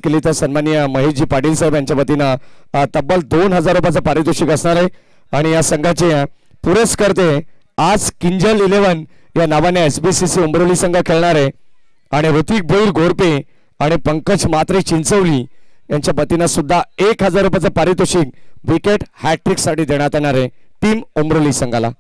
केली तर सन्माननीय महेशजी पाटील साहेब यांच्या वतीनं तब्बल 2000 रुपयाचं पारितोषिक असणार आहे आणि या संघाचे पुरस्कर्ते आज किंजल 11 या नावाने SBCC उंबरोली संघ खेळणार आहे आणि ऋतिक भोईर घोरपे आणि पंकज मात्रे चिंचवली यांच्या वतीनं सुद्धा 1000 रुपयाचं पारितोषिक विकेट हॅट्रिक साठी देण्यात येणार आहे टीम उंबरोली संघाला।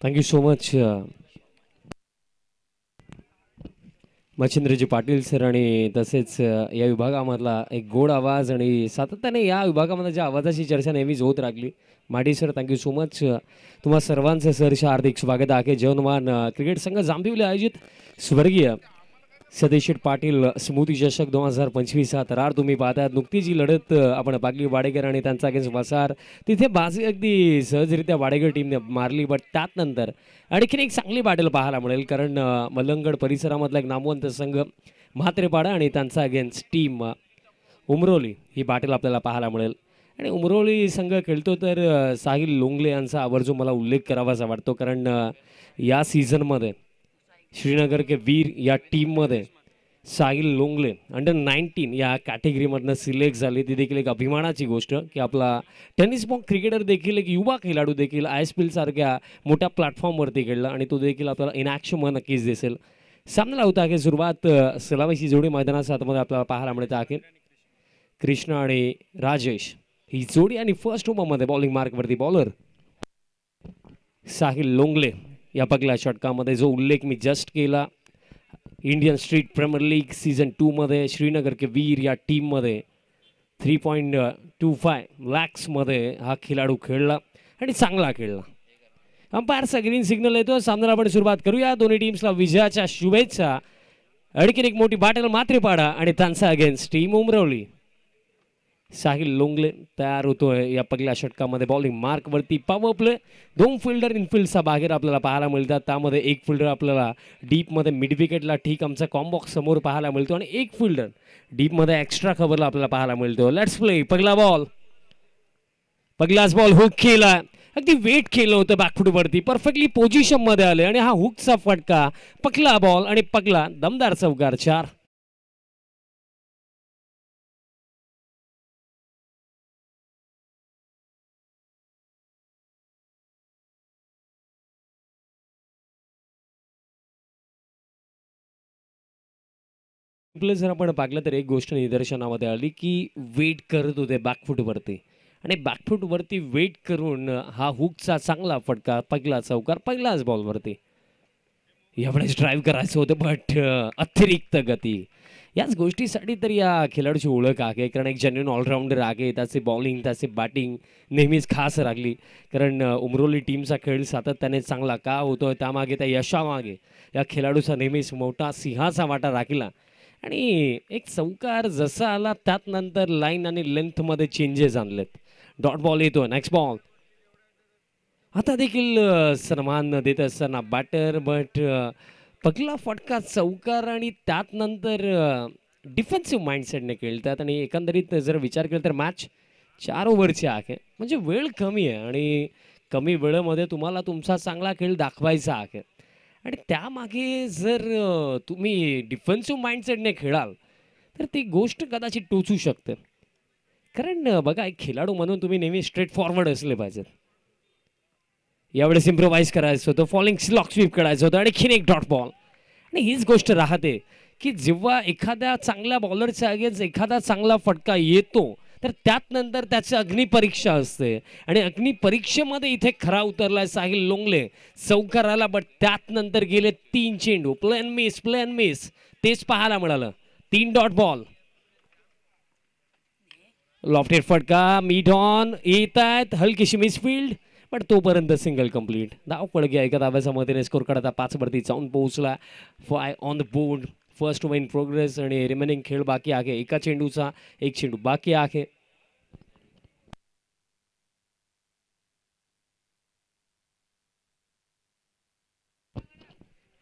Thank you so much Machhindraji Patil sir आणि तसेच या विभागामधला एक गोड आवाज आणि सातत्याने या विभागामध्ये ज्या आवाजाची चर्चा नेहमीच होत राहिली माडी सर थँक्यू सो मच तुम्हा सर्वांचं सहर्ष हार्दिक स्वागत आहे। जवनमान क्रिकेट संघ जांभिवली आयोजित स्वर्गीय सदेशीर पाटील स्मृती चषक 2025 हा थरार तुम्ही पाहतात। नुकतीच जी लढत आपण पागली वाडेकर आणि त्यांचा अगेन्स्ट वसार तिथे बाजी अगदी सहजरित्या वाडेकर टीमने मारली बट त्यानंतर आणखीन एक चांगली बॅटल पाहायला मिळेल कारण मलंगड परिसरामधला एक नामवंत संघ म्हात्रेपाडा आणि त्यांचा अगेन्स्ट टीम उमरोली ही बॅटल आपल्याला पाहायला मिळेल आणि उमरोली संघ खेळतो तर साहिल लोंगले यांचा आवर्जून मला उल्लेख करावासा वाटतो कारण या सीझनमध्ये श्रीनगर के वीर या टीममध्ये साहिल लोंगले अंडर-19 या कॅटेगरीमधनं सिलेक्ट झाले। ती देखील एक अभिमानाची गोष्ट की आपला टेनिस बॉल क्रिकेटर देखील एक युवा खेळाडू देखील ISPL सारख्या मोठ्या प्लॅटफॉर्मवरती खेळला आणि तो देखील आपल्याला इन ॲक्शन नक्कीच दिसेल। सामना होता की सुरुवात सलामीची जोडी मैदानाच्या आतमध्ये आपल्याला पाहायला मिळते आहे। कृष्णा आणि राजेश ही जोडी आणि फर्स्ट ओव्हरमध्ये बॉलिंग मार्कवरती बॉलर साहिल लोंगले या पगल्या षटकामध्ये जो उल्लेख मी जस्ट केला Indian street premier league season 2 मध्ये श्रीनगर के वीर या टीममध्ये 3.25 लॅक्समध्ये हा खेळाडू खेळला आणि चांगला खेळला। अंपायरचा ग्रीन सिग्नल येतो। सामन्याला आपण सुरुवात करूया। दोन्ही टीम्सला विजयाच्या शुभेच्छा आणखीन एक मोठी बाटल मात्रेपाडा आणि त्यांचा अगेन्स्ट टीम उमरवली. साहिल लोंगले तयार होतोय या पहिल्या षटकामध्ये. बॉलिंग मार्कवरती पॉवर प्ले. 2 फिल्डर इनफिल्डचा बाहेर आपल्याला पाहायला मिळतात. त्यामध्ये एक फिल्डर आपल्याला डीपमध्ये मिड विकेटला ठीक आमचा कॉम्बॉक्स समोर पाहायला मिळतो आणि एक फिल्डर डीपमध्ये एक्स्ट्रा कव्हरला आपल्याला पाहायला मिळतो. Let's play. पहिला बॉल. पहिलाच बॉल हुक केला. अगदी वेट केलं होतं बॅकफुटवरती. परफेक्टली पोझिशन मध्ये आले आणि हा हुकचा फटका. पहिला बॉल आणि पहिला दमदार चौकार. 4. जर आपण पाहिलं तर एक गोष्ट निदर्शनामध्ये आली की वेट करत होते बॅकफुटवरती आणि बॅकफुटवरती वेट करून हा हुकचा चांगला फटका. पहिला चौकार पहिलाच बॉलवरती. यावेळेस ड्राईव्ह करायचं होतं बट अतिरिक्त गती. याच गोष्टीसाठी तर या खेळाडूची ओळख आहे कारण एक जेन्युइन ऑलराऊंडर आहे. त्याचे बॉलिंग त्याचे बॅटिंग नेहमीच खास राखली कारण उमरोली टीमचा खेळ सातत्याने चांगला का होतोय त्यामागे त्या यशामागे या खेळाडूचा नेहमीच मोठा सिंहाचा वाटा राखला. आणि एक चौकार जसा आला त्यात नंतर लाईन आणि लेंथमध्ये चेंजेस आणलेत. डॉट बॉल येतो. Next ball. आता देखील सन्मान देत असताना बॅटर बट पहिला फटका चौकार आणि त्यात नंतर डिफेन्सिव्ह माइंडसेटने खेळतात आणि एकंदरीत जर विचार केला तर मॅच 4 ओव्हरची आहे म्हणजे वेळ कमी आहे आणि कमी वेळेमध्ये तुम्हाला तुमचा चांगला खेळ दाखवायचा आहे आणि त्यामागे जर तुम्ही डिफेन्सिव्ह माइंडसेटने खेळाल तर ती गोष्ट कदाचित टोचू शकते कारण बघा एक खेळाडू म्हणून तुम्ही नेहमी स्ट्रेट फॉरवर्ड असले पाहिजेत. यावेळेस इम्प्रोवाइज करायचं होतं. फॉलिंग स्लॉक स्वीप करायचं होतं. आणखीन एक डॉट बॉल. आणि हीच गोष्ट राहते की जेव्हा एखाद्या चांगल्या बॉलरच्या अगेन्स्ट एखादा चांगला फटका येतो तर त्यात नंतर त्याची अग्निपरीक्षा असते आणि अग्निपरीक्षेमध्ये इथे खरा उतरलाय साहिल लोंगले. चौकार आला बट त्यात नंतर गेले 3 चेंडू. प्लेन मिस तेच पाहायला मिळालं. 3 डॉट बॉल. लॉफ्टेड फटका मिड ऑन येत आहेत. हलकीशी मिसफिल्ड बट तोपर्यंत सिंगल कंप्लीट. धाव पडगे एका धाव्याच्या मदतीने स्कोर करता 5 वरती जाऊन पोहोचला. 5 on the board. First over in progress आणि रिमेनिंग खेळ बाकी आहे. एका चेंडूचा एक चेंडू बाकी आहे.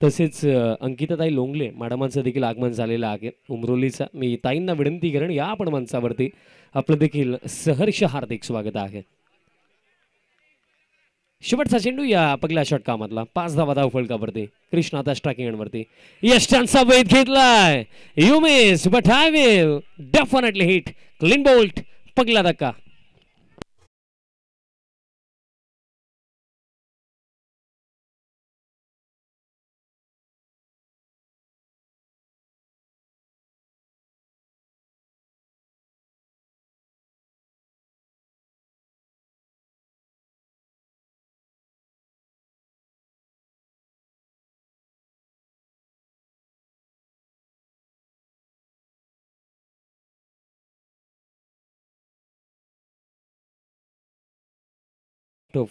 तसेच अंकिताताई लोंगले मॅडमांचं देखील आगमन झालेलं आहे उमरोलीचा. मी ताईंना विनंती करेन या आपण मंचावरती. आपलं देखील सहर्ष हार्दिक स्वागत आहे. शेवटचा चेंडू या पहिल्या षटकामधला. 5 धावा धाव फलकावरती. कृष्णा आता स्ट्रायकिंग वरती. यशांचा वेध घेतलाय. You miss but I will definitely hit. Clean bolt. पहिला धक्का.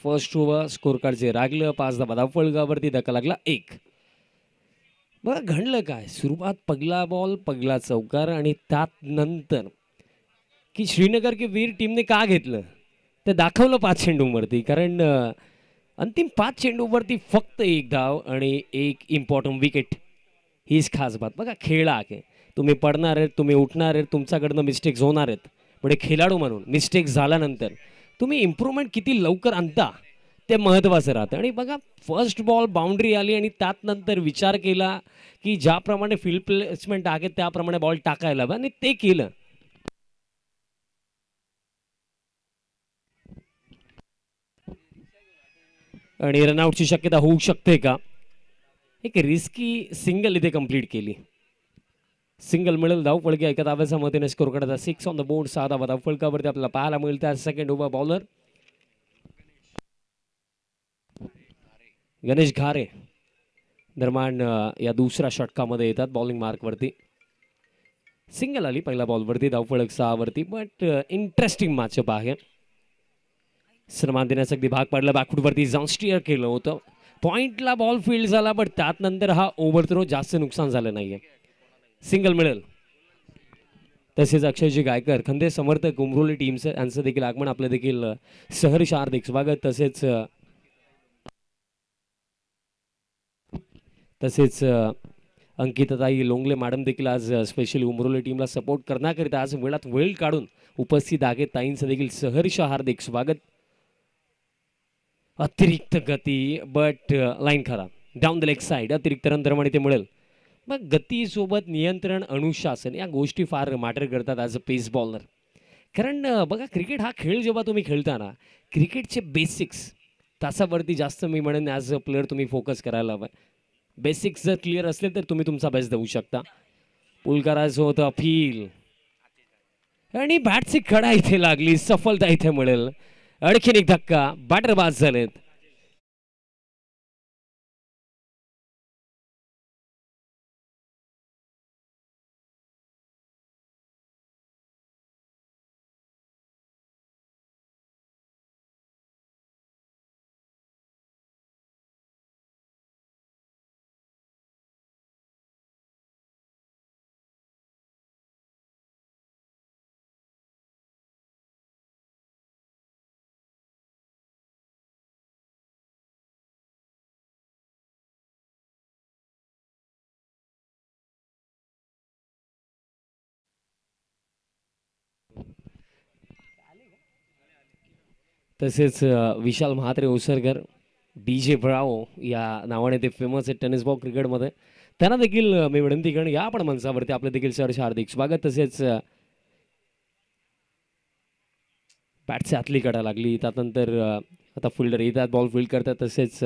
फर्स्ट ओव्हर स्कोर कार्डचे रागलं. 5 धावा धाव फलकावरती. धक्का लागला 1. बघा घडलं काय. सुरुवात पहिला बॉल पहिला चौकार आणि त्यात नंतर की श्रीनगर के वीर टीमने का घेतलं ते दाखवलं 5 चेंडूंवरती कारण अंतिम 5 चेंडूवरती फक्त 1 धाव आणि 1 इम्पॉर्टंट विकेट. हीच खास बात. बघा खेळ आहे. तुम्ही पडणार आहेत तुम्ही उठणार आहेत तुमच्याकडनं मिस्टेक्स होणार आहेत पण एक खेळाडू म्हणून मिस्टेक्स झाल्यानंतर तुम्ही इम्प्रूव्हमेंट किती लवकर आणता ते महत्त्वाचं राहतं. आणि बघा फर्स्ट बॉल बाउंड्री आली आणि त्यात नंतर विचार केला की ज्याप्रमाणे फील्ड प्लेसमेंट आहे त्याप्रमाणे बॉल टाकायला हवा आणि ते केलं. आणि रनआउटची शक्यता होऊ शकते का. एक रिस्की सिंगल इथे कंप्लीट केली. सिंगल मिळेल. धाव फळके एका धाव्याच्या मतीने स्कोर करता. 6 ऑन द बोर्ड. 6 धावा धाव फळकावरती आपल्याला पाहायला मिळतात. सेकंड ओव्हर बॉलर गणेश घारे दरम्यान या दुसऱ्या षटकामध्ये येतात. बॉलिंग मार्कवरती सिंगल आली पहिल्या बॉलवरती. धावफळक 6 वरती बट इंटरेस्टिंग मॅचअप आहे. सन्मान देण्याचा अगदी भाग पडला. बॅकफुटवरती जाऊन स्टिअर केलं होतं. पॉइंटला बॉल फील्ड झाला बट त्यात नंतर हा ओव्हर थ्रो जास्त नुकसान झालं नाहीये. सिंगल मिळेल. तसेच अक्षयजी गायकर खंदे समर्थक उमरोली टीमचं यांचं देखील आगमन आपलं देखील सहर्ष हार्दिक स्वागत. तसेच अंकिताताई लोंगले मॅडम देखील आज स्पेशली उमरोली टीमला सपोर्ट करण्याकरिता आज वेळात वेळ काढून उपस्थित आहेत. ताईंचं देखील सहर्ष हार्दिक स्वागत. अतिरिक्त गती बट लाईन खरा डाऊन द लेग साईड अतिरिक्त रन दरम्यान ते मिळेल. मग गतीसोबत नियंत्रण अनुशासन या गोष्टी फार मॅटर करतात ॲज अ पेस बॉलर. कारण बघा क्रिकेट हा खेळ जेव्हा तुम्ही खेळताना क्रिकेटचे बेसिक्स तासावरती जास्त मी म्हणेन ॲज अ प्लेअर तुम्ही फोकस करायला हवं. बेसिक्स जर क्लिअर असले तर तुम्ही तुमचा बेस्ट देऊ शकता. पुल करायचं होतं अपील आणि बॅटची कडा इथे लागली. सफलता इथे मिळेल. आणखीन एक धक्का बॅटर बाद झालेत. तसेच विशाल महात्रे ओसरकर DJ ब्रावो या नावाने ते फेमस आहे टेनिस बॉल क्रिकेटमध्ये. त्यांना देखील मी विनंती करेन या पण मंचावरती आपलं देखील सहर्ष हार्दिक स्वागत. तसेच बॅटची आतली कडा लागली त्यानंतर आता फिल्डर येतात बॉल फील्ड करतात. तसेच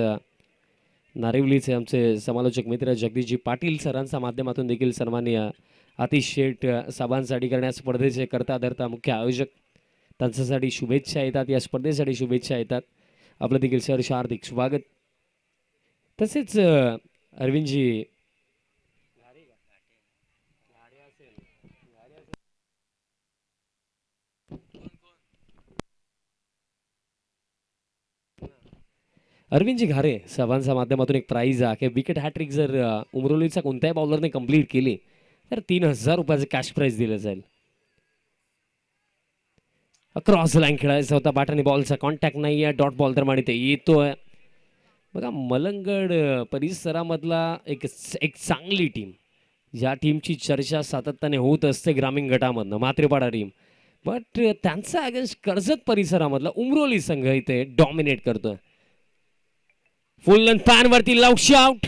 नारिवलीचे आमचे समालोचक मित्र जगदीशजी पाटील सरांच्या माध्यमातून देखील सन्माननीय आतिश शेठ साहेबांसाठी करण्यात स्पर्धेचे करता धरता मुख्य आयोजक त्यांच्यासाठी शुभेच्छा येतात. या स्पर्धेसाठी शुभेच्छा येतात. आपलं देखील सहर्ष हार्दिक स्वागत. तसेच अरविंदजी अरविंदजी घारे साहेबांच्या माध्यमातून एक प्राईज आहे की विकेट हॅट्रिक जर उमरोलीचा कोणत्याही बॉलरने कंप्लीट केली तर 3,000 रुपयाचे कॅश प्राईज दिलं जाईल. क्रॉस लाईन खेळायचा होता. बॅटाने बॉलचा कॉन्टॅक्ट नाही आहे. डॉट बॉल तर ते येतोय. बघा मलंगड परिसरामधला एक चांगली टीम ज्या टीमची चर्चा सातत्याने होत असते ग्रामीण गटामधनं मात्रेपाडा टीम. बट त्यांचा अगेन्स्ट कर्जत परिसरामधला उमरोली संघ इथे डॉमिनेट करतोय. फुल लेंथ पॅन वरती लक्ष आउट.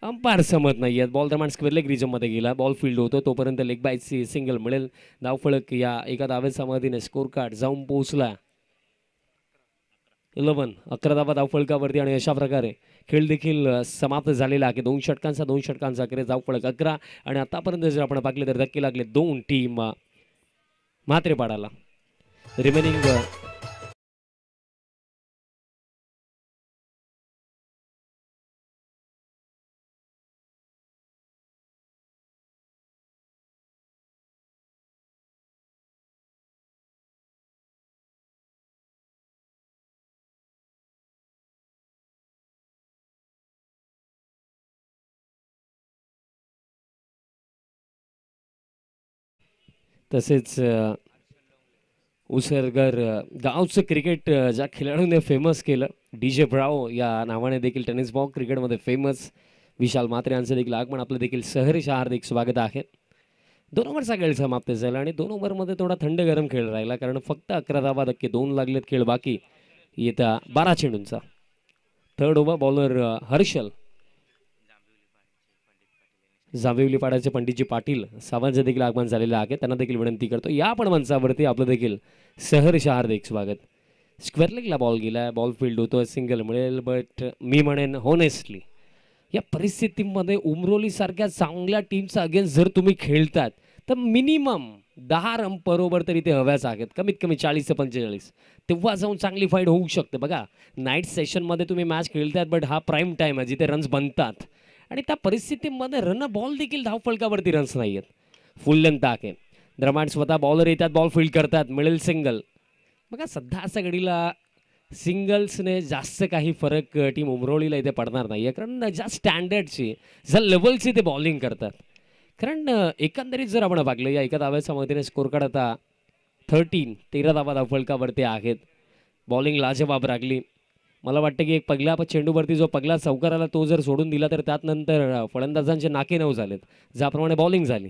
अंपायर समत नाही आहेत. बॉल दरम्यान स्क्वेअर लेग रिजनमध्ये गेला. बॉल फील्ड होतो तोपर्यंत लेग बायची सिंगल मिळेल. धावफलक या एका धावेच्या मदतीने स्कोर कार्ड जाऊन पोहोचला 11 धावा धावफलकावरती. आणि अशा प्रकारे खेळ देखील समाप्त झालेला आहे. 2 षटकांचा अखेर धावफलक 11. आणि आतापर्यंत जर आपण पाहिले तर धक्के लागले 2 टीम म्हात्रेपाडाला. रिमेनिंग तसेच उसरगर गावचं क्रिकेट ज्या खेळाडूने फेमस केलं DJ ब्रावो या नावाने देखील टेनिस बॉल क्रिकेटमध्ये फेमस विशाल म्हात्रे यांचं देखील आगमन आपलं देखील सहर्ष हार्दिक स्वागत आहे. 2 ओव्हरचा खेळ समाप्त झाला आणि 2 ओव्हरमध्ये थोडा थंड गरम खेळ राहिला कारण फक्त 11 धावा धक्के 2 लागलेत. खेळ बाकी येत्या 12 चेंडूंचा. 3rd over bowler Harshal Jambhivali पाड्याचे पंडितजी पाटील साहेबांचं देखील आगमन झालेलं आहे. त्यांना देखील विनंती करतो या पण मंचावरती आपलं देखील सहर्ष हार्दिक स्वागत. स्क्वेअर लेगला बॉल गेला. बॉल फील्ड होतो. सिंगल मिळेल. बट मी म्हणेन होनेस्टली या परिस्थितीमध्ये उमरोली सारख्या चांगल्या टीमचा अगेन्स्ट जर तुम्ही खेळतात तर मिनिमम 10 रन पर ओव्हर तरी ते हव्याच आहेत. कमीत कमी 40 ते 45 तेव्हा जाऊन चांगली फाईट होऊ शकते. बघा नाईट सेशनमध्ये तुम्ही मॅच खेळतात बट हा प्राईम टाईम आहे जिथे रन्स बनतात आणि त्या परिस्थितीमध्ये रन बॉल देखील धावफलकावरती रन्स नाही आहेत. फुल लेंथ आहे. दरम्यान स्वतः बॉलर येतात. बॉल फील्ड करतात. मिळेल सिंगल. बघा सध्या असा घडीला सिंगल्सने जास्त काही फरक टीम उमरोलीला इथे पडणार नाही आहे कारण ज्या स्टँडर्डची ज्या लेवलची ते बॉलिंग करतात कारण एकंदरीत जर आपण पाहिलं या एका धाव्याच्या मदतीने स्कोर कार्ड आता 13 धावा धावफलकावरती आहेत. बॉलिंग लाजवाब लागली. मला वाटतं की एक पहिला चेंडूवरती जो पहिला चौकार आला तो जर सोडून दिला तर त्यात नंतर फलंदाजांचे नाके नऊ झालेत. ज्याप्रमाणे बॉलिंग झाली.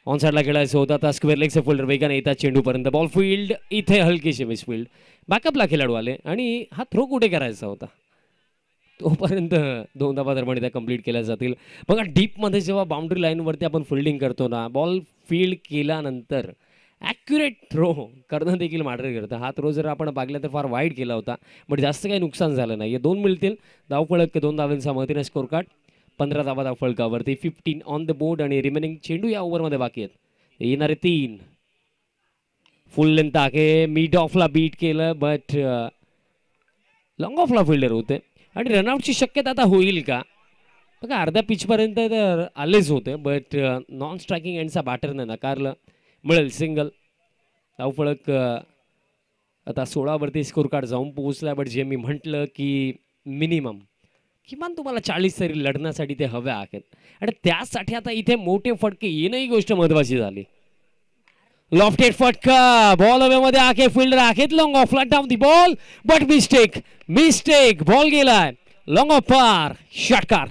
ऑन साईडला खेळायचं होतं आता स्क्वेअर लेगचे फोल्डर वेगाने येतात चेंडूपर्यंत बॉल फील्ड इथे हलकीशी मिसफील्ड. बॅकअपला खेळाडू आले आणि हा थ्रो कुठे करायचा होता तोपर्यंत 2 धावा दरम्यान त्या कंप्लीट केल्या जातील. बघा डीपमध्ये जेव्हा बाउंड्री लाईनवरती आपण फिल्डिंग करतो ना बॉल फील्ड केल्यानंतर ॲक्युरेट थ्रो करणं देखील मॅटर करतं. हा थ्रो जर आपण पाहिला तर फार वाईट केला होता बट जास्त काही नुकसान झालं नाही. 2 मिळतील धावफलक 2 धावांच्या मदतीने स्कोर कार्ड 15 धावा धावफलकावरती 15 ऑन द बोर्ड आणि रिमेनिंग चेंडू या ओव्हरमध्ये बाकी आहेत. येणारे 3 फुल लेंथ आहे मिड ऑफला बीट केलं बट लॉंग ऑफला फिल्डर होते आणि रनआउटची शक्यता आता होईल का बघा अर्ध्या पिचपर्यंत तर आलेच होते बट नॉन स्ट्रायकिंग एंडचा बॅटरनं नाकारलं. मिळेल सिंगल. धावफलक आता 16वरती स्कोर कार्ड जाऊन पोहोचला बट जे मी म्हटलं की मिनिमम किमान तुम्हाला 40 तरी लढण्यासाठी ते हवे आहेत आणि त्यासाठी आता इथे मोठे फटके येणं ही गोष्ट महत्वाची झाली. लॉफ्टेड फटका बॉल हवेमध्ये आहे फिल्डर आहेत long of down the ball but mistake ball गेलाय लॉंग ऑफ पार षटकार.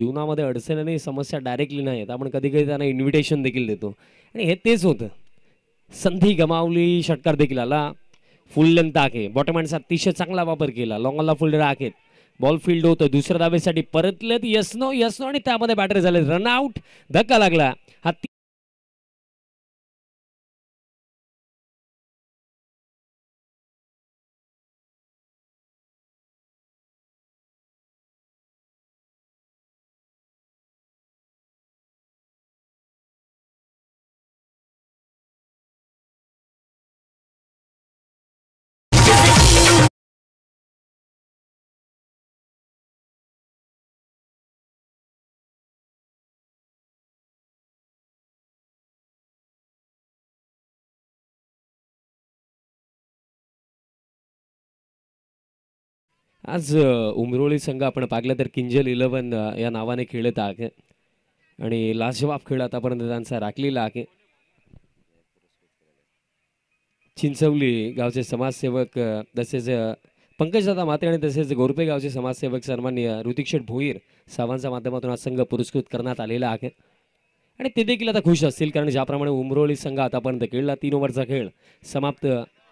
जीवनामध्ये अडचण आणि समस्या डायरेक्टली नाही आहेत. आपण कधी कधी त्यांना इन्व्हिटेशन देखील देतो आणि हे तेच होतं. संधी गमावली षटकार देखील आला. फुल लेंथ आहे बॉटम हँडचा अतिशय चांगला वापर केला. लॉंगला फुल्डर आहेत बॉल फील्ड होतं दुसऱ्या धावेसाठी परतलेत यस्नो आणि त्यामध्ये बॅटर झाले रनआउट. धक्का लागला. हा आज उमरोळी संघ आपण पाहिलं तर किंजल 11 या नावाने खेळत आहे आणि लाजवाब खेळ आतापर्यंत त्यांचा राखलेला आहे. चिंचवली गावचे समाजसेवक तसेच पंकजदादा माते आणि तसेच गोरपे गावचे समाजसेवक सन्माननीय ऋतिक भोईर सावांच्या माध्यमातून हा संघ पुरस्कृत करण्यात आलेला आहे आणि ते देखील आता खुश असतील कारण ज्याप्रमाणे उमरोळी संघ आतापर्यंत खेळला 3 ओव्हरचा खेळ समाप्त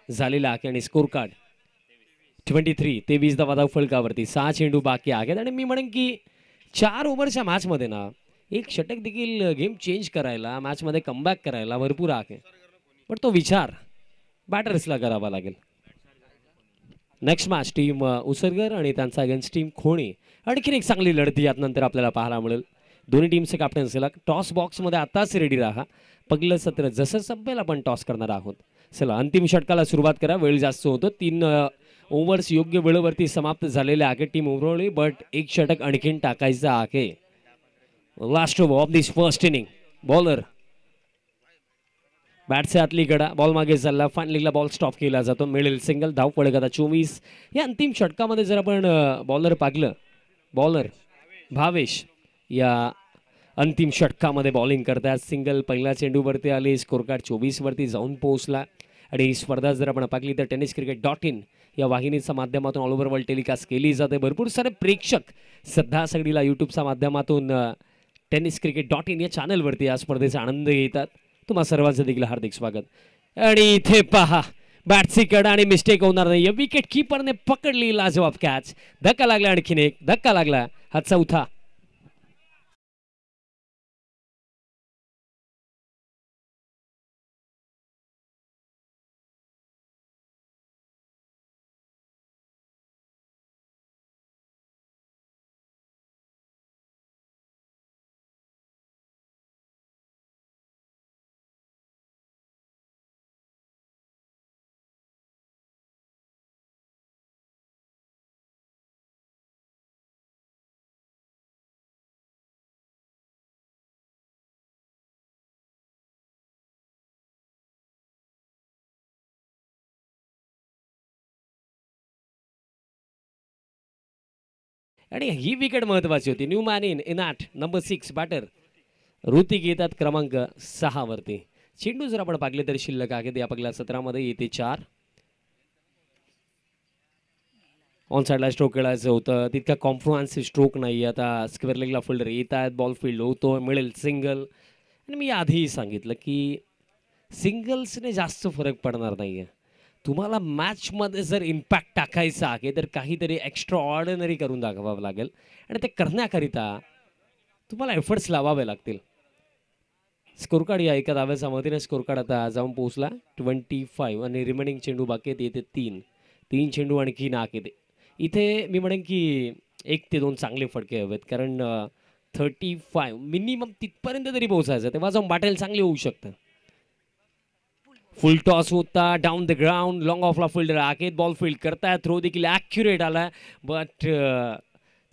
झालेला आहे आणि स्कोर कार्ड 23 धावा धावफलकावरती 6 चेंडू बाकी आहेत आणि मी म्हणेन की 4 ओव्हरच्या मॅचमध्ये ना एक षटक देखील गेम चेंज करायला मॅचमध्ये कमबॅक करायला भरपूर आहे पण तो विचार बॅटर्सला करावा लागेल. नेक्स्ट मॅच टीम उसरगर आणि त्यांचा अगेन्स्ट टीम खोणी. आणखीन एक चांगली लढती यानंतर आपल्याला पाहायला मिळेल. दोन्ही टीमचे कॅप्टन असेल टॉस बॉक्समध्ये आताच रेडी राहा. पहिलं सत्र जसं संपेल आपण टॉस करणार आहोत. चला अंतिम षटकाला सुरुवात करा. वेळ जास्त होतो. 3 ओव्हर्स योग्य वेळेवरती समाप्त झालेले आहे टीम उमरोळी बट एक षटक आणखीन टाकायचं आहे. Last over of this first inning. Bowler बॅटचे आतली गडा बॉल मागे चालला फायनलीला बॉल स्टॉप केला जातो. मिळेल सिंगल. धाव पडक आता 24. या अंतिम षटकामध्ये जर आपण बॉलर पाहिलं बॉलर भावेश या अंतिम षटकामध्ये बॉलिंग करतात. सिंगल पहिल्या चेंडूवरती आली. स्कोर कार्ड 24 वरती जाऊन पोहोचला आणि ही स्पर्धा जर आपण पाहिली तर tenniscricket.in या वाहिनीच्या माध्यमातून ऑल ओव्हर वर्ल्ड टेलिकास्ट केली जाते. भरपूर सारे प्रेक्षक सध्या सगळीला यूट्यूबच्या माध्यमातून tenniscricket.in या चॅनलवरती या स्पर्धेचा आनंद घेतात. तुम्हा सर्वांचं देखील हार्दिक स्वागत. आणि इथे पहा बॅटची कड आणि मिस्टेक होणार नाही. विकेट कीपरने पकडली लाजवाब कॅच. धक्का लागला आणखीन एक धक्का लागला हा चौथा. आणि ही विकेट महत्वाची होती. New man in 8 number 6 batter Hrithik येतात क्रमांक 6 वरती. चेंडू जर आपण पाहिले तर शिल्लक आहेत या पहिल्या सत्रामध्ये येते 4. ऑन साईडला स्ट्रोक खेळायचं होतं, तितका कॉन्फिडन्स स्ट्रोक नाही. आता स्क्वेअर लेगला फिल्डर येत आहेत, बॉल फील्ड होतो, मिळेल सिंगल. आणि मी आधीही सांगितलं की सिंगल्सने जास्त फरक पडणार नाही आहे. तुम्हाला मॅचमध्ये जर इम्पॅक्ट टाकायचा आहे तर काहीतरी एक्स्ट्रा ऑर्डिनरी करून दाखवावं लागेल आणि ते करण्याकरिता तुम्हाला एफर्ट्स लावावे लागतील. स्कोरकार्ड या एका धाव्याच्या मदतीने स्कोरकार्ड आता जाऊन पोहोचला 25 आणि रिमेनिंग चेंडू बाकी आहेत येते 3 चेंडू आणखी नाक येते. इथे मी म्हणेन की 1 ते 2 चांगले फटके हवेत, कारण 35 मिनिमम तिथपर्यंत तरी पोहोचायचं, तेव्हा जाऊन बॅटल चांगली होऊ शकतं. फुल टॉस होता डाऊन द ग्राउंड, लॉंग ऑफला फिल्डर आकेत बॉल फील्ड करताय, थ्रो देखील ॲक्युरेट आला, बट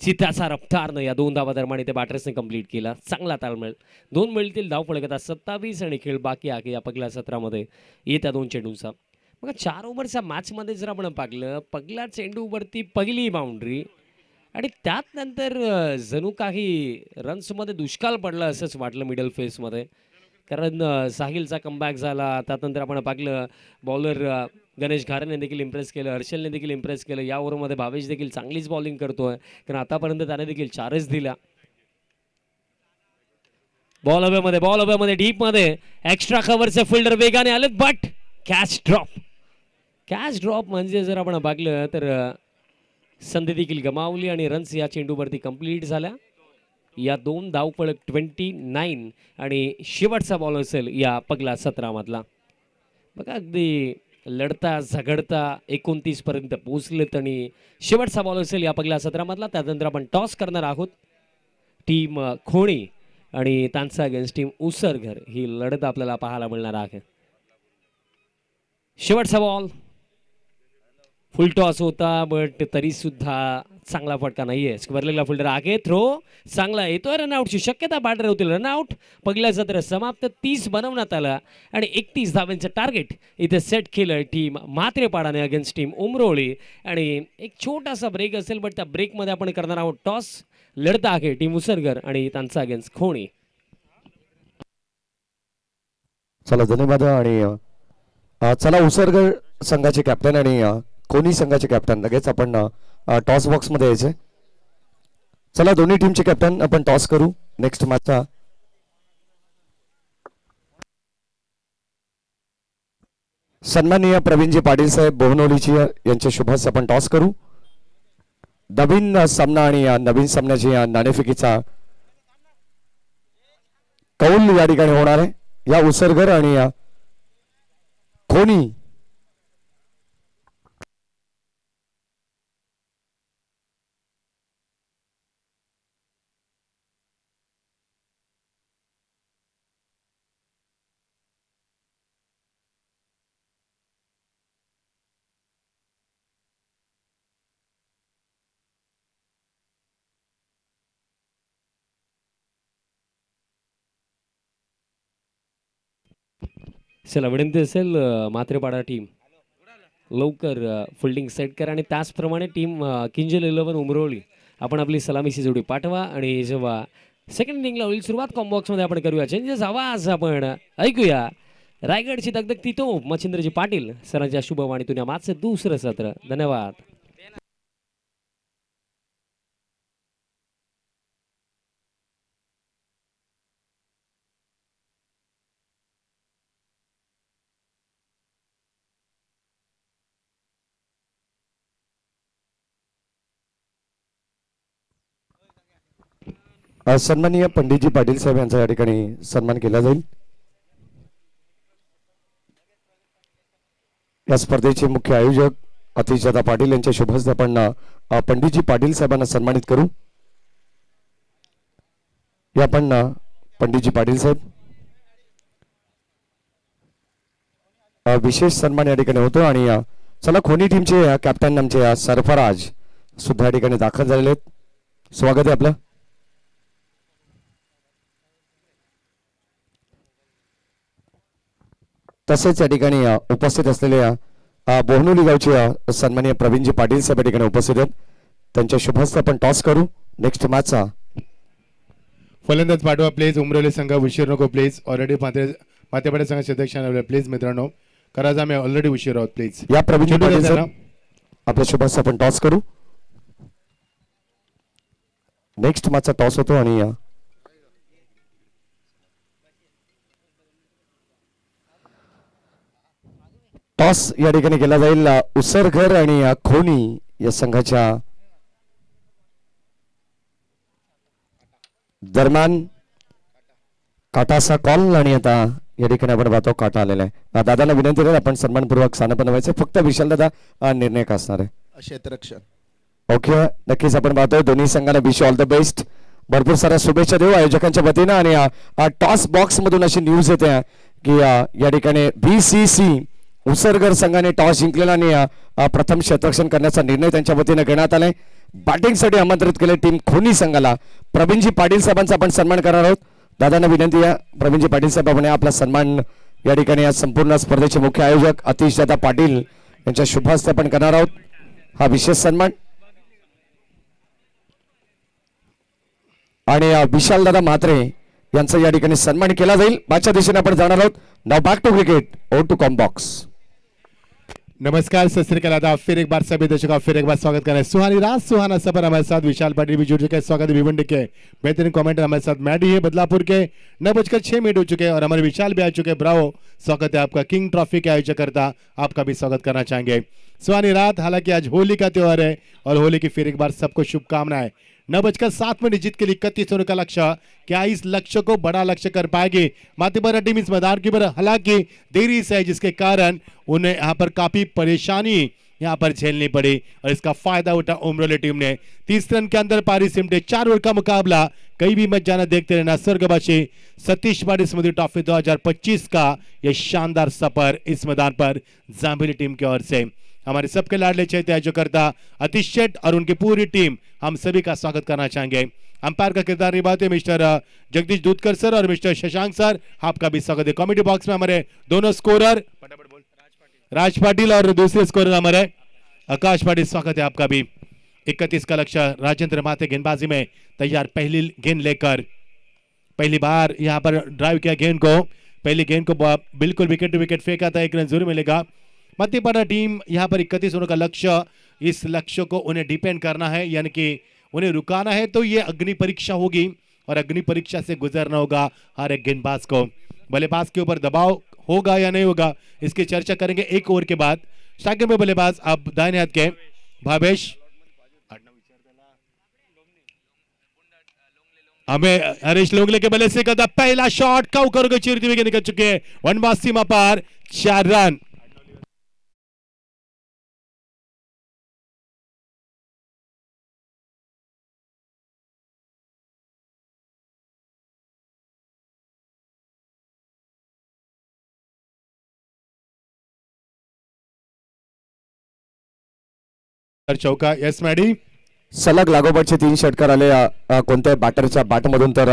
चिताचा रफ्तारनं या 2 धावा दरम्यान इथे बॅटर्सने कंप्लीट केला. चांगला ताळमेळ, 2 मिळतील धाव फलक. आता 27 आणि खेळ बाकी आहे या पहिल्या सत्रामध्ये येत्या 2 चेंडूंचा. मग 4 ओव्हरच्या मॅचमध्ये जर आपण पाहिलं, पहिल्या चेंडूवरती पहिली बाउंड्री आणि त्यात नंतर जणू काही रन्समध्ये दुष्काळ पडला असंच वाटलं मिडल फेसमध्ये, कारण साहिलचा कमबॅक झाला. त्यानंतर आपण पाहिलं बॉलर गणेश घारेने देखील इम्प्रेस केलं, हर्षलने देखील इम्प्रेस केलं. या ओव्हरमध्ये भावेश देखील चांगलीच बॉलिंग करतोय, कारण आतापर्यंत त्याने देखील 4च दिला. बॉल हवेमध्ये डीपमध्ये एक्स्ट्रा कव्हरचे फिल्डर वेगाने आले, बट कॅच ड्रॉप म्हणजे जर आपण पाहिलं तर संधी देखील गमावली आणि रन्स या चेंडूवरती कंप्लीट झाल्या. या 2 धावफलक 29 आणि शेवटचा बॉल असेल या पहिल्या सत्रामधला. बघा अगदी लढता झगडता 29 पर्यंत पोहोचलेत आणि शेवटचा बॉल असेल या पहिल्या सत्रामधला. त्यानंतर आपण टॉस करणार आहोत. टीम खोणी आणि त्यांचा अगेन्स्ट टीम उसरघर ही लढत आपल्याला पाहायला मिळणार आहे. शेवटचा बॉल फुल टॉस होता, बट तरी सुद्धा चांगला फटका नाहीये. स्क्वेअर लेगला फिल्डर आगे, थ्रो चांगला येतोय, रनआउटची शक्यता बॅटर होतील. रनआउट, पहिल्या सत्र समाप्त. 30 बनवण्यात आला आणि 31 धावांचं टार्गेट इथे सेट केलं टीम म्हात्रेपाडाने अगेन्स्ट टीम उमरोळी. आणि एक छोटासा ब्रेक असेल, बट त्या ब्रेकमध्ये आपण करणार आहोत टॉस. लढता आहे टीम उसरघर आणि त्यांचा अगेन्स्ट खोणी. चला धन्यवाद. आणि चला उसरघर संघाचे कॅप्टन आणि कोणी संघाचे कॅप्टन लगेच आपण टॉस बॉक्स मध्ये यायचे. चला दोन्ही टीमचे कॅप्टन आपण टॉस करू नेक्स्ट मॅचचा. सन्माननीय प्रवीणजी पाटील साहेब बोहनोलीची यांचे शुभास आपण टॉस करू. नवीन सामना आणि नवीन सामन्याची नाणेफेकीचा कौल या ठिकाणी होणार आहे. या उसरघर आणि खोनी चला विनंती असेल म्हात्रेपाडा टीम लवकर फिल्डिंग सेट करा आणि त्याचप्रमाणे टीम किंजल 11 उमरोळी आपण आपली सलामीची जोडी पाठवा. आणि जेव्हा सेकंड इनिंगला होईल सुरुवात कॉम्बॉक्समध्ये आपण करूया चेंजेस. आवाज आपण ऐकूया रायगडची दगदगती तो मच्छिंद्रजी पाटील सरांच्या शुभवाणीतून या मागचं दुसरं सत्र. धन्यवाद. सन्माननीय पंडितजी पाटील साहेब यांचा या ठिकाणी सन्मान केला जाईल. या स्पर्धेचे मुख्य आयोजक अतिशदा पाटील यांच्या शुभ हस्ते आपण पंडितजी पाटील साहेबांना सन्मानित करू. या आपण पंडितजी पाटील साहेब विशेष सन्मान या ठिकाणी होतो. आणि चला खोनी टीमचे कॅप्टन आमचे सरफराज सुद्धा या ठिकाणी दाखल झालेले आहेत. स्वागत आहे आपलं. तसेच या ठिकाणी उपस्थित असलेल्या बोहनोली गावचे सन्माननीय प्रवीणजी पाटील साहेब या ठिकाणी उपस्थित आहेत. त्यांच्या शुभहस्ते आपण टॉस करू नेक्स्ट मॅचचा. फलंदाज पाठवा प्लीज. उमरवली संघ उशीर नको प्लीज. ऑलरेडी मातेपाड्या संघाचे अध्यक्ष प्लीज मित्रांनो करायचा आम्ही ऑलरेडी उशीर आहोत प्लीज. या प्रवीण पाटील सर आपल्या शुभहस्ते आपण टॉस करू. नेक्स्ट मॅचचा टॉस होतो आणि टॉस या ठिकाणी केला जाईल उसरघर आणि खोनी या संघाच्या दरम्यान. काटाचा कॉल आणि आता या ठिकाणी आपण पाहतो काटा आलेला आहे. दादांना विनंती करेल आपण सन्मानपूर्वक स्थान बनवायचे. फक्त विशाल दादा निर्णय असणार आहे. क्षेत्ररक्षण ओके नक्कीच आपण पाहतोय दोन्ही संघांना विश ऑल द बेस्ट. भरपूर साऱ्या शुभेच्छा देऊ आयोजकांच्या वतीनं. आणि टॉस बॉक्स मधून अशी न्यूज येते की या ठिकाणी BCC उसरगर संघाने टॉस जिंकलेला आणि प्रथम क्षेत्ररक्षण करण्याचा निर्णय त्यांच्या वतीनं घेण्यात आलाय. बॅटिंगसाठी आमंत्रित केले टीम खोनी संघाला. प्रवीणजी पाटील साहेबांचा आपण सन्मान करणार आहोत. दादांना विनंती आहे प्रवीणजी पाटील साहेब आपण आपला सन्मान या ठिकाणी या संपूर्ण स्पर्धेचे मुख्य आयोजक अतिश दादा पाटील यांच्या शुभ हस्ते आपण करणार आहोत हा विशेष सन्मान. आणि विशाल दादा म्हात्रे यांचा या ठिकाणी सन्मान केला जाईल. बाच्या दिशेने आपण जाणार आहोत. Now back to cricket O two com box. नमस्कार सत श्री अकाल आदाब. फिर एक बार सभी दर्शकों का फिर एक बार स्वागत करें. सुहानी रात सुहाना सफर हमारे साथ विशाल पाटिल भी जुड़ चुके हैं. स्वागत है भिवंडी के बेहतरीन कमेंटर हमारे साथ मैडी है बदलापुर के 9:06 हो चुके हैं और हमारे विशाल भी आ चुके हैं. ब्रावो स्वागत है आपका. किंग ट्रॉफी के आयोजकर्ता आपका भी स्वागत करना चाहेंगे. सुहानी रात हालांकि आज होली का त्योहार है और होली की फिर एक बार सबको शुभकामनाएं. 9:07 जीत के लिए 31 रनों का लक्ष्य. क्या इस लक्ष्य को बड़ा लक्ष्य कर पाएगी मातेपाड़ा टीम इस मैदान की? पर हालांकि देरी से जिसके कारण उन्हें यहाँ पर काफी परेशानी यहाँ पर झेलनी पड़ी और इसका फायदा उठा उमरोली टीम ने. 30 रन के अंदर पारी सिमटे. 4 ओवर का मुकाबला. कहीं भी मत जाना, देखते रहना. स्वर्गवासी सतीश पाटिल स्मृति ट्रॉफी 2025 का यह शानदार सफर इस मैदान पर जांभिली टीम की ओर से हमारे सबके लाडले चैत्य आयोजकर्ता अतिश शेट और उनकी पूरी टीम हम सभी का स्वागत करना चाहेंगे. अंपायर का किरदार निभाते मिस्टर जगदीश दूधकर सर और मिस्टर शशांक सर आपका भी स्वागत है. कॉमेडी बॉक्स में हमारे दोनों स्कोरर राज पाटिल और दूसरे स्कोरर हमारे आकाश पाटिल. स्वागत है आपका भी. 31 का लक्ष्य. राजेंद्र माथे गेंदबाजी में तैयार. पहली गेंद लेकर पहली बार यहाँ पर ड्राइव किया गेंद को. पहली गेंद को बिल्कुल विकेट टू विकेट फेंका था. 1 रन जरूर मिलेगा. मध्यपाड़ा टीम यहाँ पर 31 रनों का लक्ष्य. इस लक्ष्य को उन्हें डिपेंड करना है यानी कि उन्हें रुकाना है तो ये अग्नि परीक्षा होगी और अग्नि परीक्षा से गुजरना होगा हर एक गेंदबाज को. बल्लेबाज के ऊपर दबाव होगा या नहीं होगा इसकी चर्चा करेंगे 1 ओवर के बाद. स्ट्राइकर में बल्लेबाज अब दाहिने हाथ के भावेश. हमें हरीश लोंगले के बल्ले से करता पहला शॉट काउ करोगे चीरती हुई निकल चुके हैं. 1 बार सीमा पार 4 रन. चौका. Yes Maddy. सलग लागोपाठचे 3 षटकार आले कोणत्याही बॅटरच्या बॅटमधून. तर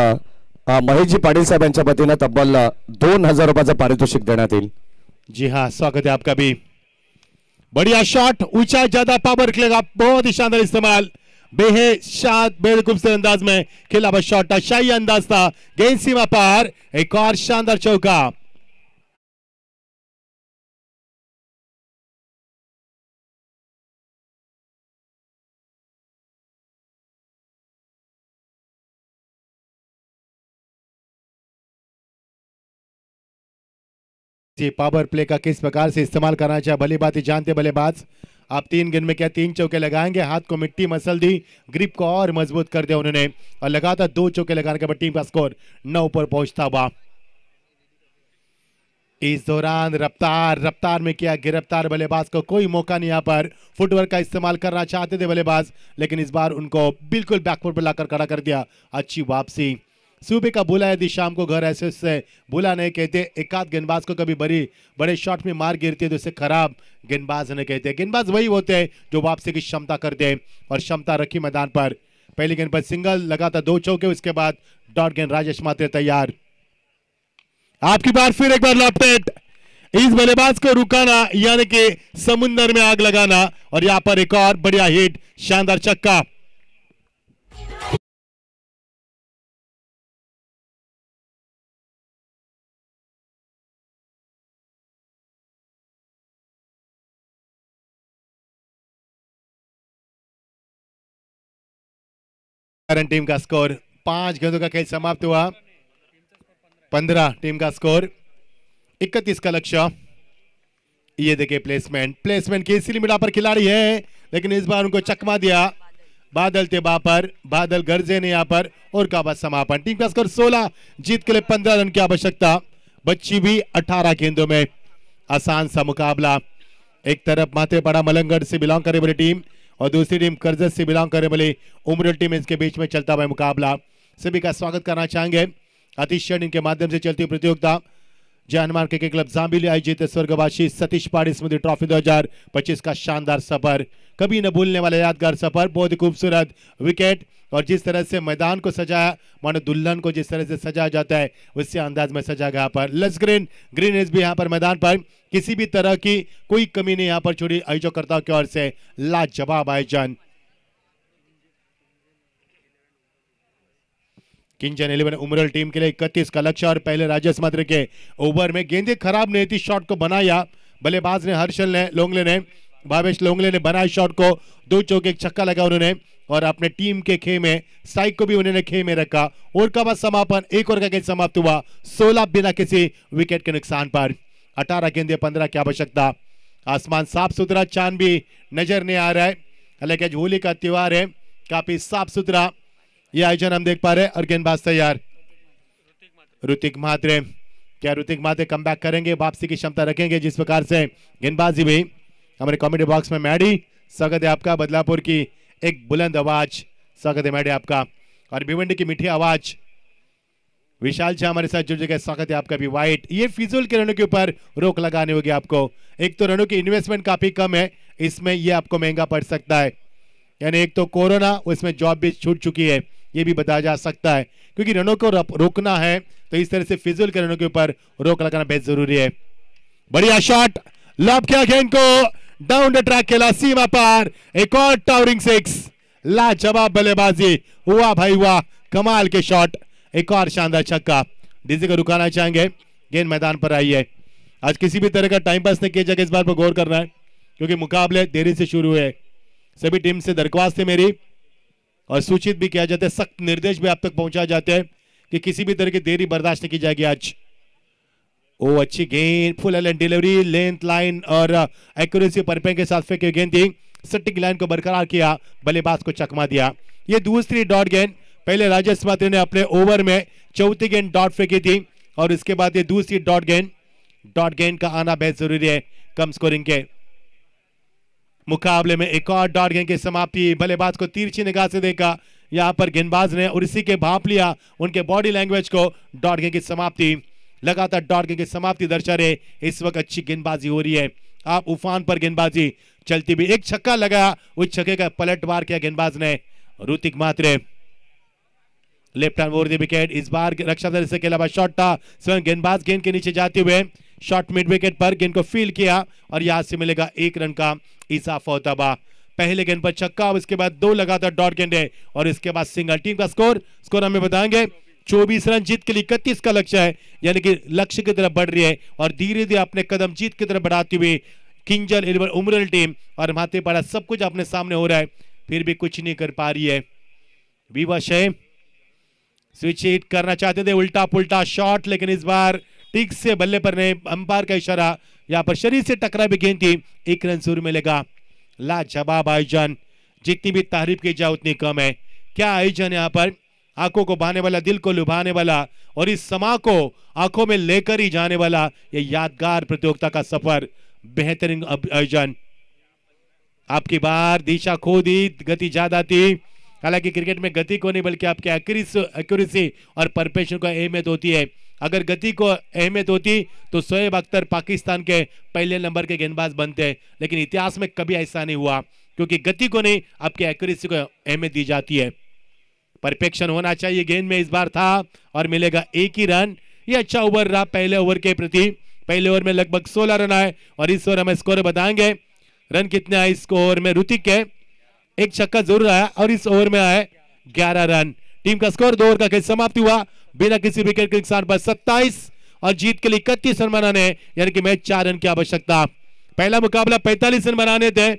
महेशजी पाटील साहेब यांच्या वतीनं तब्बल 2000 रुपयाचं पारितोषिक देण्यात येईल. जी हाँ स्वागत है आपका भी. बढ़िया शॉट. ऊंचा ज्यादा पावर खेलेगा. बहुत ही शानदार इस्तेमाल. बेहद खूबसूरत अंदाज में खेला हुआ शॉट था. शाही अंदाज था. गेंद सीमा पार. एक और शानदार चौका. पावर प्ले का किस प्रकार से इस्तेमाल करना चाहिए भली बात ही जानते बल्लेबाज. आप 3 गेंद में क्या 3 चौके लगाएंगे. हाथ को मिट्टी मसल दी. ग्रिप को और मजबूत कर दिया उन्होंने और लगातार 2 चौके लगाने के बाद टीम का स्कोर 9 पर पहुंचता हुआ. इस दौरान रफ्तार में किया गिरफ्तार. बल्लेबाज को कोई मौका नहीं. यहाँ पर फुटवर्क का इस्तेमाल करना चाहते थे बल्लेबाज लेकिन इस बार उनको बिल्कुल बैकफुट पर लाकर खड़ा कर दिया. अच्छी वापसी. सूबे का बुला यदि शाम को घर ऐसे से बुला नहीं कहते. एक आध गेंदबाज को कभी बड़े शॉट में मार गिरती है तो इसे खराब गेंदबाज नहीं कहते. गेंदबाज वही होते हैं जो वापसी की क्षमता करते हैं और क्षमता रखी मैदान पर. पहली गेंद पर सिंगल लगातार 2 चौके. उसके बाद डॉट गेंद. राजेश मात्रे तैयार. आपकी बार फिर एक बार लॉफ्टेड. इस बल्लेबाज को रुकाना यानी कि समुंदर में आग लगाना, और यहां पर एक और बढ़िया हिट, शानदार छक्का। टीम का स्कोर 5 गेंदों का खेल समाप्त हुआ। 15 टीम का स्कोर, 31 का लक्ष्य। ये देखिए प्लेसमेंट की इसी मिला पर खिलाड़ी है, लेकिन इस बार उनको चकमा दिया। बादल थे पर बादल गर्जे ने यहाँ पर, और का बस समापन। टीम का स्कोर 16, जीत के लिए 15 रन की आवश्यकता बच्ची भी 18 गेंदों में। आसान सा मुकाबला, एक तरफ माथे पड़ा मलंगढ़ से बिलोंग करने वाली टीम और दूसरी टीम करजत से बिलोंग करने वाली उमरल टीम, इसके बीच में चलता हुआ मुकाबला। सभी का स्वागत करना चाहेंगे। अतिशय इनके माध्यम से चलती हुई प्रतियोगिता जय हनुमान क्रिकेट क्लब जांबिली आयोजित स्वर्गवासी सतीश पाड़ी स्मृति ट्रॉफी 2025 का शानदार सफर, कभी न भूलने वाला यादगार सफर। बहुत ही खूबसूरत विकेट और जिस तरह से मैदान को सजाया, मानो दुल्हन को जिस तरह से सजाया जाता है उससे अंदाज में सजा गया। पर लस ग्रीन इज भी यहाँ पर मैदान पर किसी भी तरह की कोई कमी नहीं यहाँ पर छोड़ी आयोजकर्ताओं की ओर से। लाजवाब आयोजन। किंजन 11 उमरल टीम के लिए 31 का लक्ष्य और पहले राजेश मात्र के ओवर में गेंदें खराब नहीं थी, शॉट को बनाया। बल्लेबाज ने हर्षल ने भावेश लोंगले ने बनाया शॉट को, 2 चौके 1 छक्का लगा उन्होंने और अपने टीम के खेमे स्ट्राइक को भी उन्होंने खेमे रखा। और का बाद समापन, एक ओवर का खेल समाप्त हुआ 16 बिना किसी विकेट के नुकसान पर। 18 गेंदें 15 की आवश्यकता। आसमान साफ सुथरा, चांद भी नजर नहीं आ रहा है, हालांकि आज होली का त्योहार है, काफी साफ सुथरा ये आयोजन हम देख पा रहे हैं। और गेंदबाज तैयार ऋतिक म्हात्रे, क्या ऋतिक म्हात्रे कम बैक करेंगे, वापसी की क्षमता रखेंगे जिस प्रकार से गेंदबाजी भी। हमारे कॉमेडी बॉक्स में मैडी, स्वागत है आपका। बदलापुर की एक बुलंद आवाज, स्वागत है मैडी आपका। और भिवंडी की मीठी आवाज विशाल झा हमारे साथ जुड़ गए, स्वागत है आपका भी। वाइट, ये फिजूल के रनों के ऊपर रोक लगाने होगी आपको। एक तो रनों की इन्वेस्टमेंट काफी कम है, इसमें ये आपको महंगा पड़ सकता है। यानी एक तो कोरोना, उसमें जॉब भी छूट चुकी है, ये भी बताया जा सकता है। क्योंकि रनों को रोकना है तो इस तरह से फिजूल के रनों के ऊपर रोक लगाना बेहद जरूरी है। बढ़िया शॉट, लॉब किया गेंद को, डाउन द ट्रैक खेला, सीमा पार, एक और टावरिंग 6। लाजवाब बल्लेबाजी, हुआ भाई वाह, कमाल के शॉट, एक और शानदार छक्का। डीसी को रुकाना चाहेंगे, गेंद मैदान पर आई है। आज किसी भी तरह का टाइम पास नहीं किया जाएगा, इस बार पर गौर करना है क्योंकि मुकाबले देरी से शुरू हुए। सभी टीम से दरख्वास्त है मेरी और सूचित भी किया जाता है, सख्त निर्देश भी आप तक पहुंचाए जाते हैं कि किसी भी तरह की देरी बर्दाश्त नहीं की जाएगी आज। ओ अच्छी गेंद, फुल एंड डिलीवरी, लेंथ लाइन और एक्यूरेसी परफेक्ट के साथ फेंकी गेंद थी, सटीक लाइन को बरकरार किया, बल्लेबाज को चकमा दिया। ये दूसरी डॉट गेंद, पहले राजेश मात्री ने अपने ओवर में चौथी गेंद डॉट फेंकी थी और इसके बाद ये दूसरी डॉट गेंद का आना बेहद जरूरी है कम स्कोरिंग के मुकाबले में। एक और डॉट गेंद की समाप्ति, बल्लेबाज को तिरछी निगाह से देखा यहां पर गेंदबाज ने और इसी के भाप लिया उनके बॉडी लैंग्वेज को। डॉट गेंद की समाप्ति, लगातार डॉट गेंद की समाप्ति दर्शा रहे इस वक्त अच्छी गेंदबाजी हो रही है। आप उफान पर गेंदबाजी चलती भी, एक छक्का लगा, उस छक्के का पलटवार किया गेंदबाज ने। Hrithik Mhatre left hand over the wicket, इस बार रक्षा दल से खेला हुआ शॉट था, स्वयं गेंदबाज गेंद के नीचे जाते हुए शॉट मिड विकेट पर गेंद को फील किया और यहां से मिलेगा 1 रन का इजाफा होता हुआ। पहले गेंद पर छक्का, उसके बाद 2 लगातार डॉट गेंदे और इसके बाद सिंगल। टीम का स्कोर हमें बताएंगे 24 रन, जीत के लिए 31 का लक्ष्य है, यानी कि लक्ष्य की तरफ बढ़ रही है और धीरे धीरे अपने कदम जीत की तरफ बढ़ाती हुई किंजल 11 उमरल टीम और म्हात्रेपाड़ा सब कुछ अपने सामने हो रहा है, फिर भी कुछ नहीं कर पा रही है। विवश है, स्विच हिट करना चाहते थे, उल्टा पुल्टा शॉट, लेकिन इस बार ठीक से बल्ले पर नहीं, अंपायर का इशारा, यहां पर शरीर से टकरा भी गेंद थी, 1 रन जरूर मिलेगा। लाजवाब आयोजन, जितनी भी तारीफ की जाए उतनी कम है। क्या आयोजन यहाँ पर, आंखों को भाने वाला, दिल को लुभाने वाला और इस समा को आंखों में लेकर ही जाने वाला ये यादगार प्रतियोगिता का सफर, बेहतरीन आयोजन। आपकी बार दिशा खो दी, गति ज्यादा थी, हालांकि क्रिकेट में गति को नहीं बल्कि आपके एक्यूरेसी और परफेक्शन को अहमियत होती है। अगर गति को अहमियत होती तो शोएब अख्तर पाकिस्तान के पहले नंबर के गेंदबाज बनते, लेकिन इतिहास में कभी ऐसा नहीं हुआ क्योंकि गति को नहीं, आपके एक्यूरेसी को अहमियत दी जाती है। परफेक्शन होना चाहिए गेंद में, इस बार था और मिलेगा 1 ही रन। ये अच्छा ओवर रहा पहले ओवर के प्रति, पहले ओवर में लगभग 16 रन आए और इस ओवर हमें स्कोर बताएंगे रन कितने आए इस ओवर में। ऋतिक के एक छक्का जरूर आया और इस ओवर में आए 11 रन। टीम का स्कोर 2 ओवर का खेल समाप्ति हुआ बिना किसी विकेट के नुकसान पर 27 और जीत के लिए 31 रन बनाने यानी कि मैच 4 रन की आवश्यकता। पहला मुकाबला 45 रन बनाने थे।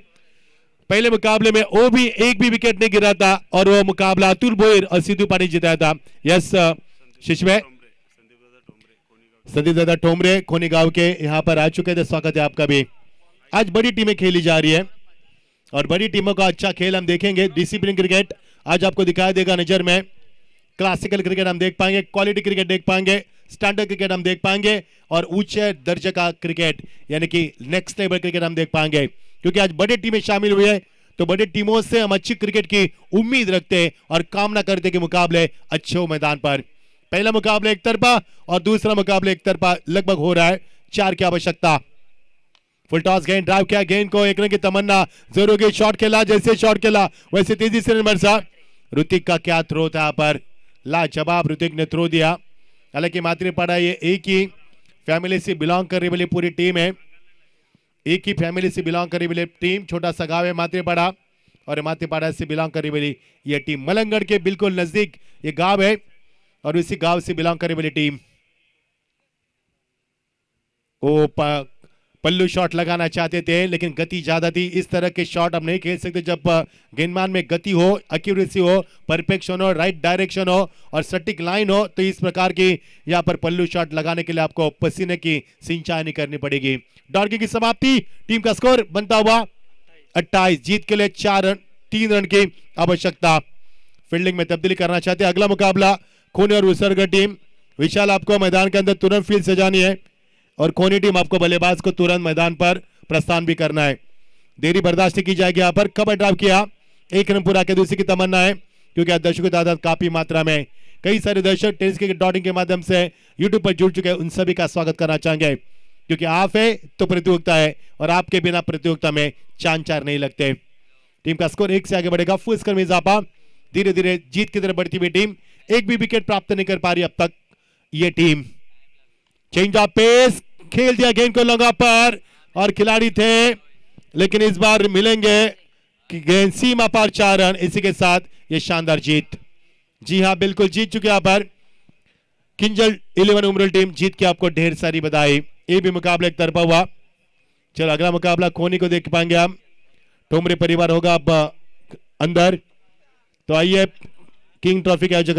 पहले मुकाबले में वो भी एक भी विकेट नहीं गिरा था और वो मुकाबला अतुल बोयर और सिद्धू पाटिल जिताया था। यस शिशवे संदीप दादा ठोमरे खोनी गांव के यहाँ पर आ चुके थे। स्वागत है आपका भी। आज बड़ी टीमें खेली जा रही है और बड़ी टीमों का अच्छा खेल हम देखेंगे। डिसिप्लिन क्रिकेट आज आपको दिखाई देगा नजर में। क्लासिकल क्रिकेट हम देख पाएंगे, क्वालिटी क्रिकेट देख पाएंगे, स्टैंडर्ड क्रिकेट हम देख पाएंगे और उच्च दर्जे का क्रिकेट यानी कि नेक्स्ट लेवल क्रिकेट हम देख पाएंगे। क्योंकि आज बड़ी टीमें शामिल हुई है तो बड़ी टीमों से हम अच्छी क्रिकेट की उम्मीद रखते हैं और कामना करते कि मुकाबले अच्छे हो मैदान पर। पहला मुकाबला एक तरफा और दूसरा मुकाबला एक तरफा लगभग हो रहा है। 4 की आवश्यकता। फुल टॉस गेंद ड्राइव किया, गेंद को 1 रन की तमन्ना जरूर होगी। शॉट खेला, जैसे शॉट खेला वैसे तेजी से रन बरसा। ऋतिक का क्या थ्रो था यहाँ पर, लाजवाब ऋतिक ने थ्रो दिया। हालांकि मात्रेपाड़ा ये एक ही फैमिली से बिलोंग करने वाली पूरी टीम है। एक ही फैमिली से बिलोंग करने वाली टीम। छोटा सा गांव है मात्रेपाड़ा और मात्रेपाड़ा से बिलोंग करने वाली ये टीम। मलंगगढ़ के बिल्कुल नजदीक ये गांव है और इसी गांव से बिलोंग करने वाली टीम। वो पल्लू शॉट लगाना चाहते थे लेकिन गति ज्यादा थी। इस तरह के शॉट हम नहीं खेल सकते जब गेंदमान में गति हो, एक्यूरेसी हो, परफेक्शन हो, राइट डायरेक्शन हो और सटीक लाइन हो। तो इस प्रकार की यहाँ पर पल्लू शॉट लगाने के लिए आपको पसीने की सिंचाई नहीं करनी पड़ेगी। डॉर्गी की समाप्ति। टीम का स्कोर बनता हुआ 28। जीत के लिए 3 रन की आवश्यकता। फील्डिंग में तब्दीली करना चाहते हैं। अगला मुकाबला खोनी और उसरगढ़ टीम। विशाल आपको मैदान के अंदर तुरंत फील्ड से जानी है और खोनी टीम आपको बल्लेबाज को तुरंत मैदान पर प्रस्थान भी करना है। देरी बर्दाश्त की जाएगी। यहाँ पर कवर ड्राइव किया, 1 रन पूरा के दूसरी की तमन्ना है क्योंकि आज दर्शकों की तादाद काफी मात्रा में। कई सारे दर्शक टेनिस क्रिकेट डॉटिंग के माध्यम से यूट्यूब पर जुड़ चुके हैं। उन सभी का स्वागत करना चाहेंगे क्योंकि आप है तो प्रतियोगिता है और आपके बिना प्रतियोगिता में चांद चार नहीं लगते। टीम का स्कोर 1 से आगे बढ़ेगा। फुल स्कोर में इजाफा। धीरे धीरे जीत की तरफ बढ़ती हुई टीम। एक भी विकेट प्राप्त नहीं कर पा रही अब तक ये टीम। चेंज ऑफ पेस खेल दिया गेंद को लगा पर और खिलाड़ी थे लेकिन इस बार मिलेंगे कि गेंद सीमा पार 4 रन। इसी के साथ ये शानदार जीत। जी हां बिल्कुल जीत चुके यहाँ पर किंजल 11 उमरोली टीम। जीत के आपको ढेर सारी बधाई। ये भी मुकाबला एक तरफा हुआ। चलो अगला मुकाबला खोनी को देख पाएंगे हम। ठोमरे परिवार होगा अब अंदर। तो आइए किंग ट्रॉफी के आयोजक